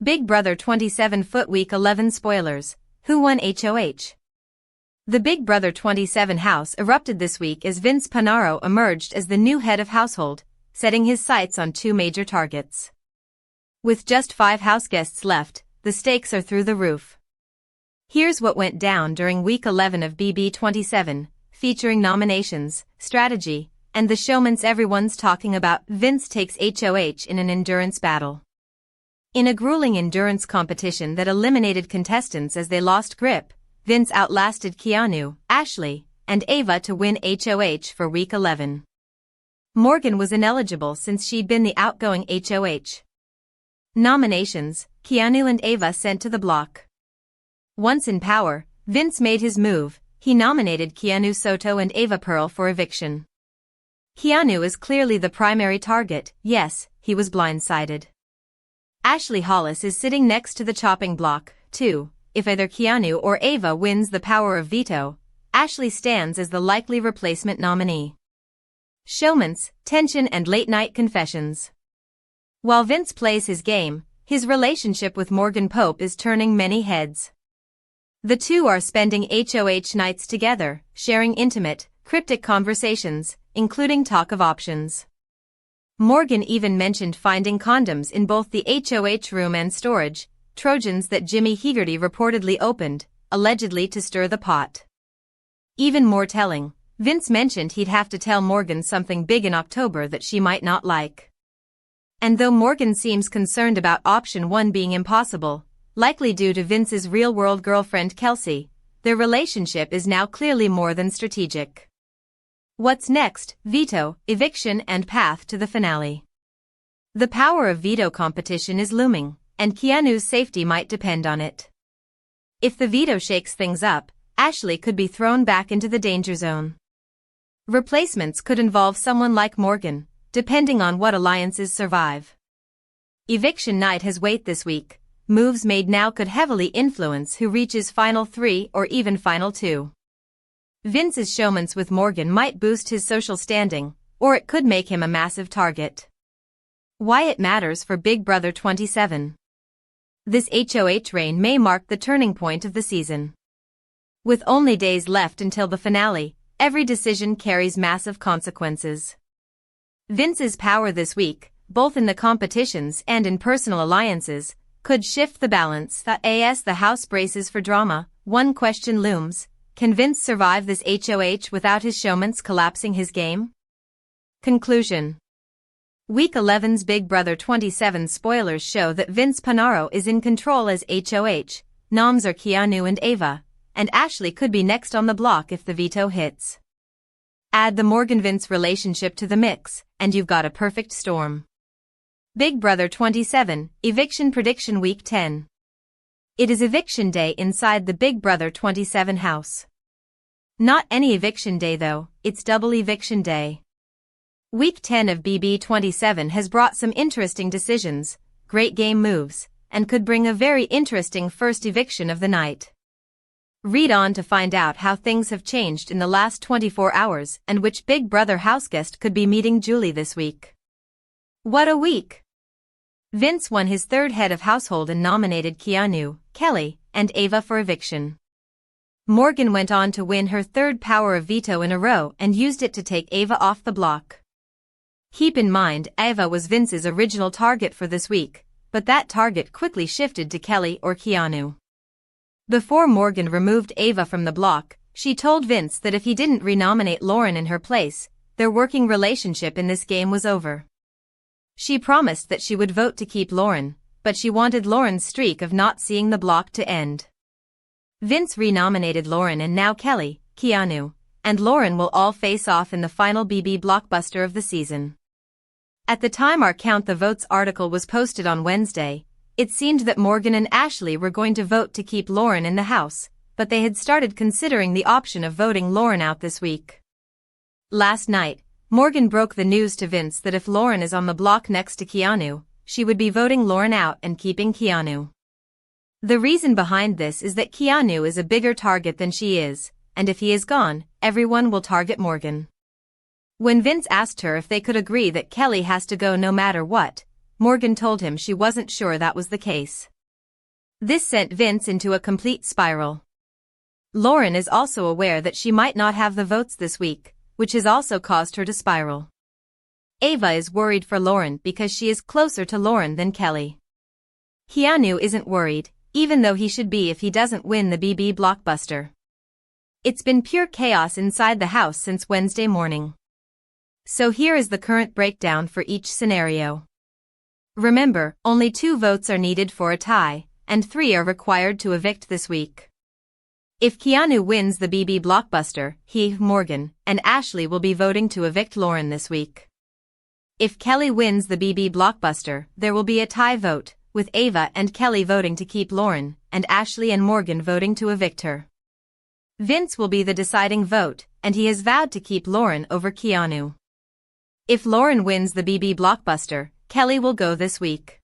Big Brother 27 Foot Week 11 Spoilers. Who won HOH? The Big Brother 27 house erupted this week as Vince Panaro emerged as the new head of household, setting his sights on two major targets. With just 5 houseguests left, the stakes are through the roof. Here's what went down during Week 11 of BB27, featuring nominations, strategy, and the showmance everyone's talking about. Vince takes HOH in an endurance battle. In a grueling endurance competition that eliminated contestants as they lost grip, Vince outlasted Keanu, Ashley, and Ava to win HOH for Week 11. Morgan was ineligible since she'd been the outgoing HOH. Nominations: Keanu and Ava sent to the block. Once in power, Vince made his move. He nominated Keanu Soto and Ava Pearl for eviction. Keanu is clearly the primary target. Yes, he was blindsided. Ashley Hollis is sitting next to the chopping block, too. If either Keanu or Ava wins the power of veto, Ashley stands as the likely replacement nominee. Showmance, tension and late-night confessions. While Vince plays his game, his relationship with Morgan Pope is turning many heads. The two are spending HOH nights together, sharing intimate, cryptic conversations, including talk of options. Morgan even mentioned finding condoms in both the HOH room and storage, Trojans that Jimmy Hegarty reportedly opened, allegedly to stir the pot. Even more telling, Vince mentioned he'd have to tell Morgan something big in October that she might not like. And though Morgan seems concerned about option 1 being impossible, likely due to Vince's real-world girlfriend Kelsey, their relationship is now clearly more than strategic. What's next? Veto, eviction and path to the finale. The power of veto competition is looming, and Keanu's safety might depend on it. If the veto shakes things up, Ashley could be thrown back into the danger zone. Replacements could involve someone like Morgan, depending on what alliances survive. Eviction night has weight this week. Moves made now could heavily influence who reaches Final 3 or even Final 2. Vince's showmance with Morgan might boost his social standing, or it could make him a massive target. Why it matters for Big Brother 27. This HOH reign may mark the turning point of the season. With only days left until the finale, every decision carries massive consequences. Vince's power this week, both in the competitions and in personal alliances, could shift the balance. As the house braces for drama, one question looms: can Vince survive this HOH without his showmance collapsing his game? Conclusion. Week 11's Big Brother 27 spoilers show that Vince Panaro is in control as HOH, noms are Keanu and Ava, and Ashley could be next on the block if the veto hits. Add the Morgan-Vince relationship to the mix, and you've got a perfect storm. Big Brother 27, Eviction Prediction Week 10. It is eviction day inside the Big Brother 27 house. Not any eviction day though, it's double eviction day. Week 10 of BB27 has brought some interesting decisions, great game moves, and could bring a very interesting first eviction of the night. Read on to find out how things have changed in the last 24 hours and which Big Brother houseguest could be meeting Julie this week. What a week! Vince won his third head of household and nominated Keanu, Kelly, and Ava for eviction. Morgan went on to win her third power of veto in a row and used it to take Ava off the block. Keep in mind, Ava was Vince's original target for this week, but that target quickly shifted to Kelly or Keanu. Before Morgan removed Ava from the block, she told Vince that if he didn't renominate Lauren in her place, their working relationship in this game was over. She promised that she would vote to keep Lauren, but she wanted Lauren's streak of not seeing the block to end. Vince renominated Lauren and now Kelly, Keanu, and Lauren will all face off in the final BB blockbuster of the season. At the time our Count the Votes article was posted on Wednesday, it seemed that Morgan and Ashley were going to vote to keep Lauren in the house, but they had started considering the option of voting Lauren out this week. Last night, Morgan broke the news to Vince that if Lauren is on the block next to Keanu, she would be voting Lauren out and keeping Keanu. The reason behind this is that Keanu is a bigger target than she is, and if he is gone, everyone will target Morgan. When Vince asked her if they could agree that Kelly has to go no matter what, Morgan told him she wasn't sure that was the case. This sent Vince into a complete spiral. Lauren is also aware that she might not have the votes this week, which has also caused her to spiral. Ava is worried for Lauren because she is closer to Lauren than Kelly. Keanu isn't worried, even though he should be if he doesn't win the BB blockbuster. It's been pure chaos inside the house since Wednesday morning. So here is the current breakdown for each scenario. Remember, only 2 votes are needed for a tie, and 3 are required to evict this week. If Keanu wins the BB blockbuster, he, Morgan, and Ashley will be voting to evict Lauren this week. If Kelly wins the BB blockbuster, there will be a tie vote, with Ava and Kelly voting to keep Lauren, and Ashley and Morgan voting to evict her. Vince will be the deciding vote, and he has vowed to keep Lauren over Keanu. If Lauren wins the BB blockbuster, Kelly will go this week.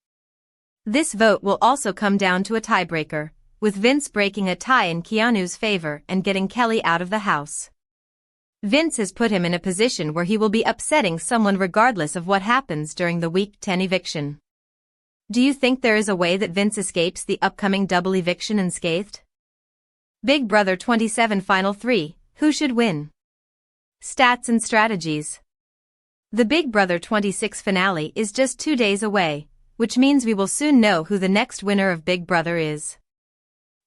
This vote will also come down to a tiebreaker, with Vince breaking a tie in Keanu's favor and getting Kelly out of the house. Vince has put him in a position where he will be upsetting someone regardless of what happens during the Week 10 eviction. Do you think there is a way that Vince escapes the upcoming double eviction unscathed? Big Brother 27 Final 3, who should win? Stats and strategies. The Big Brother 26 finale is just 2 days away, which means we will soon know who the next winner of Big Brother is.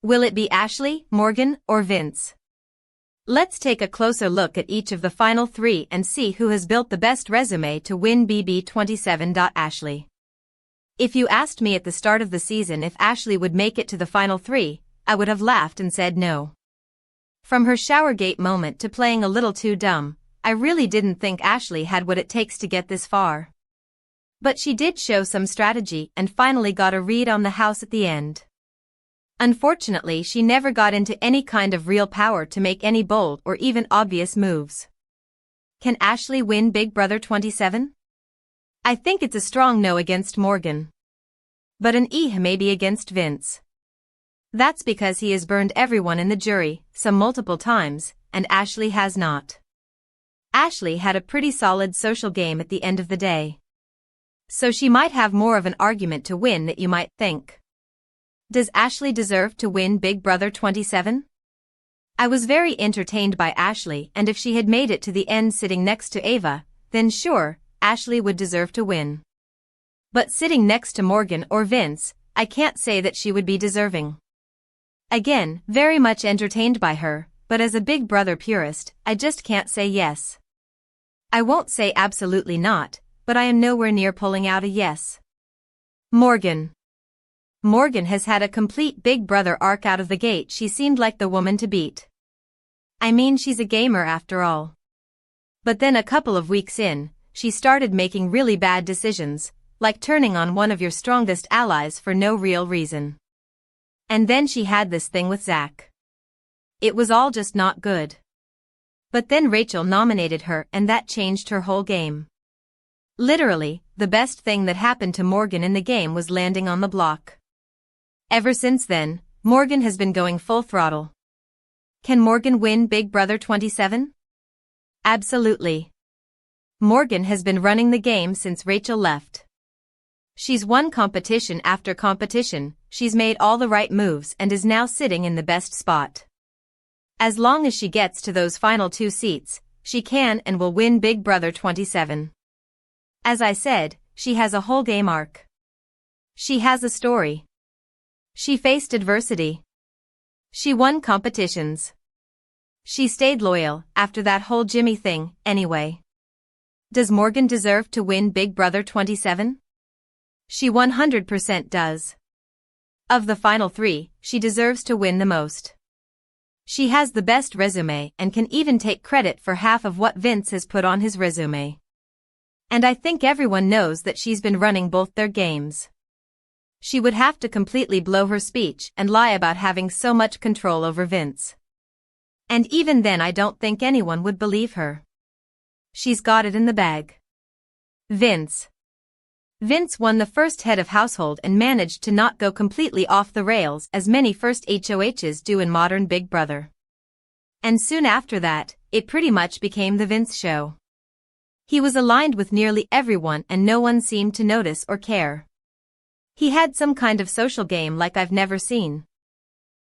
Will it be Ashley, Morgan, or Vince? Let's take a closer look at each of the final 3 and see who has built the best resume to win BB 27. Ashley. If you asked me at the start of the season if Ashley would make it to the final 3, I would have laughed and said no. From her showergate moment to playing a little too dumb, I really didn't think Ashley had what it takes to get this far. But she did show some strategy and finally got a read on the house at the end. Unfortunately, she never got into any kind of real power to make any bold or even obvious moves. Can Ashley win Big Brother 27? I think it's a strong no against Morgan. But an maybe against Vince. That's because he has burned everyone in the jury, some multiple times, and Ashley has not. Ashley had a pretty solid social game at the end of the day. So she might have more of an argument to win than you might think. Does Ashley deserve to win Big Brother 27? I was very entertained by Ashley, and if she had made it to the end sitting next to Ava, then sure, Ashley would deserve to win. But sitting next to Morgan or Vince, I can't say that she would be deserving. Again, very much entertained by her, but as a Big Brother purist, I just can't say yes. I won't say absolutely not, but I am nowhere near pulling out a yes. Morgan. Morgan has had a complete Big Brother arc out of the gate. She seemed like the woman to beat. I mean, she's a gamer after all. But then a couple of weeks in, she started making really bad decisions, like turning on one of your strongest allies for no real reason. And then she had this thing with Zach. It was all just not good. But then Rachel nominated her and that changed her whole game. Literally, the best thing that happened to Morgan in the game was landing on the block. Ever since then, Morgan has been going full throttle. Can Morgan win Big Brother 27? Absolutely. Morgan has been running the game since Rachel left. She's won competition after competition, she's made all the right moves and is now sitting in the best spot. As long as she gets to those final 2 seats, she can and will win Big Brother 27. As I said, she has a whole game arc. She has a story. She faced adversity. She won competitions. She stayed loyal after that whole Jimmy thing, anyway. Does Morgan deserve to win Big Brother 27? She 100% does. Of the final 3, she deserves to win the most. She has the best resume and can even take credit for half of what Vince has put on his resume. And I think everyone knows that she's been running both their games. She would have to completely blow her speech and lie about having so much control over Vince. And even then I don't think anyone would believe her. She's got it in the bag. Vince. Vince won the first head of household and managed to not go completely off the rails as many first HOHs do in modern Big Brother. And soon after that, it pretty much became the Vince show. He was aligned with nearly everyone and no one seemed to notice or care. He had some kind of social game like I've never seen.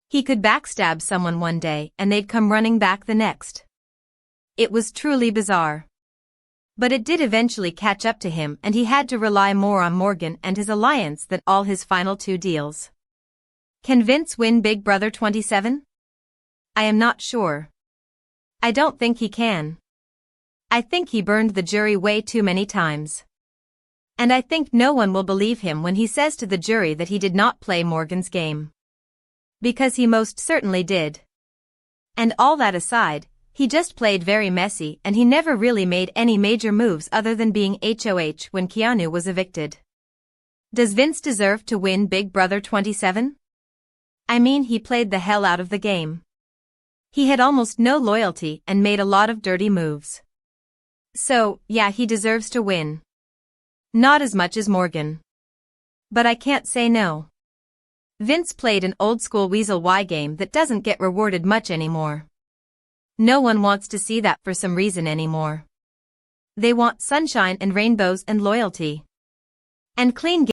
He could backstab someone one day and they'd come running back the next. It was truly bizarre. But it did eventually catch up to him and he had to rely more on Morgan and his alliance than all his final 2 deals. Can Vince win Big Brother 27? I am not sure. I don't think he can. I think he burned the jury way too many times. And I think no one will believe him when he says to the jury that he did not play Morgan's game. Because he most certainly did. And all that aside, he just played very messy and he never really made any major moves other than being HOH when Keanu was evicted. Does Vince deserve to win Big Brother 27? I mean, he played the hell out of the game. He had almost no loyalty and made a lot of dirty moves. So, yeah, he deserves to win. Not as much as Morgan. But I can't say no. Vince played an old-school Weasel Y game that doesn't get rewarded much anymore. No one wants to see that for some reason anymore. They want sunshine and rainbows and loyalty. And clean